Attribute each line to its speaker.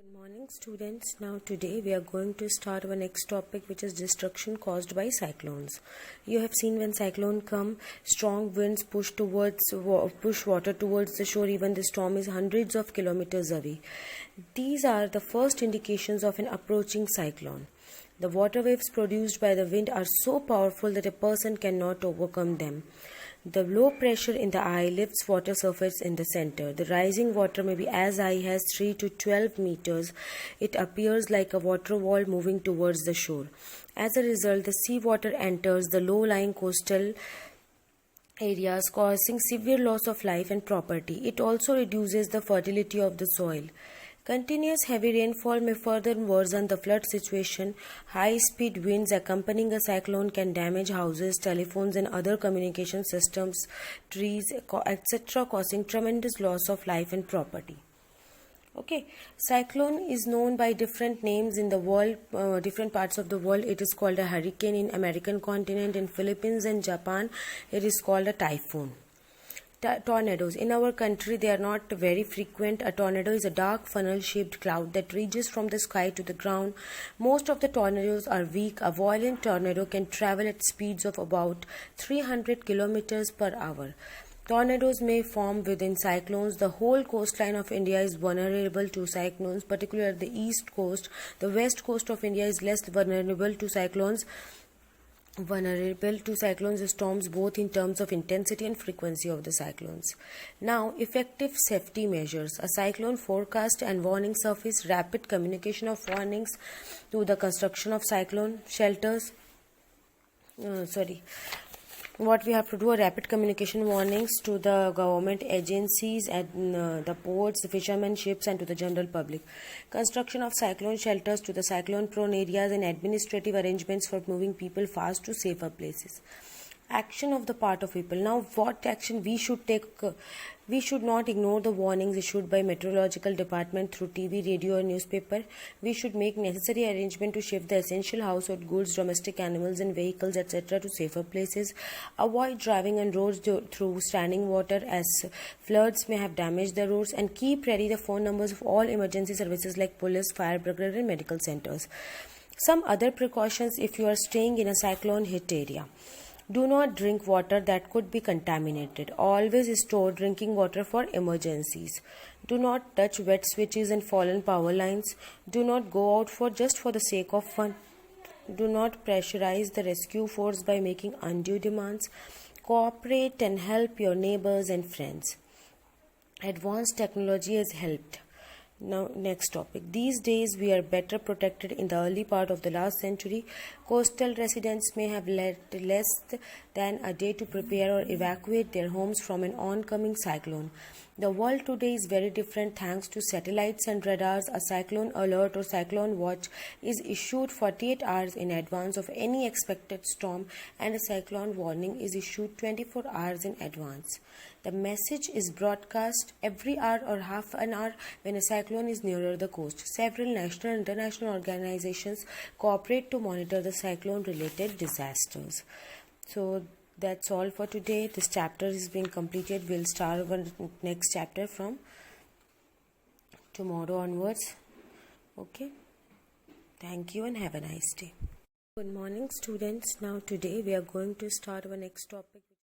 Speaker 1: Good morning students. Now today we are going to start our next topic, which is destruction caused by cyclones. You have seen when cyclone come, strong winds push water towards the shore even the storm is hundreds of kilometers away. These are the first indications of an approaching cyclone. The water waves produced by the wind are so powerful that a person cannot overcome them. The low pressure in the eye lifts water surface in the center. The rising water may be as high as 3 to 12 meters. It appears like a water wall moving towards the shore. As a result, the seawater enters the low-lying coastal areas, causing severe loss of life and property. It also reduces the fertility of the soil. Continuous heavy rainfall may further worsen the flood situation. High-speed winds accompanying a cyclone can damage houses, telephones and other communication systems, trees, etc., causing tremendous loss of life and property. Okay, cyclone is known by different names in the world, different parts of the world. It is called a hurricane in American continent. In Philippines and Japan, it is called a typhoon. Tornadoes. In our country, they are not very frequent. A tornado is a dark funnel-shaped cloud that reaches from the sky to the ground. Most of the tornadoes are weak. A violent tornado can travel at speeds of about 300 kilometers per hour. Tornadoes may form within cyclones. The whole coastline of India is vulnerable to cyclones, particularly the east coast. The west coast of India is less vulnerable to cyclones. Storms, both in terms of intensity and frequency of the cyclones. Now, effective safety measures. A cyclone forecast and warning service, rapid communication of warnings to the construction of cyclone shelters. What we have to do, a rapid communication warnings to the government agencies and the ports, the fishermen, ships and to the general public. Construction of cyclone shelters to the cyclone prone areas and administrative arrangements for moving people fast to safer places. Action of the part of people. Now, what action we should take? We should not ignore the warnings issued by meteorological department through TV, radio or newspaper. We should make necessary arrangement to shift the essential household goods, domestic animals and vehicles, etc. to safer places. Avoid driving on roads through standing water, as floods may have damaged the roads, and keep ready the phone numbers of all emergency services like police, fire brigade and medical centers. Some other precautions if you are staying in a cyclone hit area. Do not drink water that could be contaminated. Always store drinking water for emergencies. Do not touch wet switches and fallen power lines. Do not go out just for the sake of fun. Do not pressurize the rescue force by making undue demands. Cooperate and help your neighbors and friends. Advanced technology has helped. Now, next topic. These days, we are better protected. In the early part of the last century, coastal residents may have less than a day to prepare or evacuate their homes from an oncoming cyclone. The world today is very different thanks to satellites and radars. A cyclone alert or cyclone watch is issued 48 hours in advance of any expected storm, and a cyclone warning is issued 24 hours in advance. The message is broadcast every hour or half an hour when a cyclone is nearer the coast. Several national and international organizations cooperate to monitor the cyclone-related disasters. So that's all for today. This chapter is being completed. We'll start our next chapter from tomorrow onwards. Okay. Thank you and have a nice day. Good morning, students. Now today we are going to start our next topic.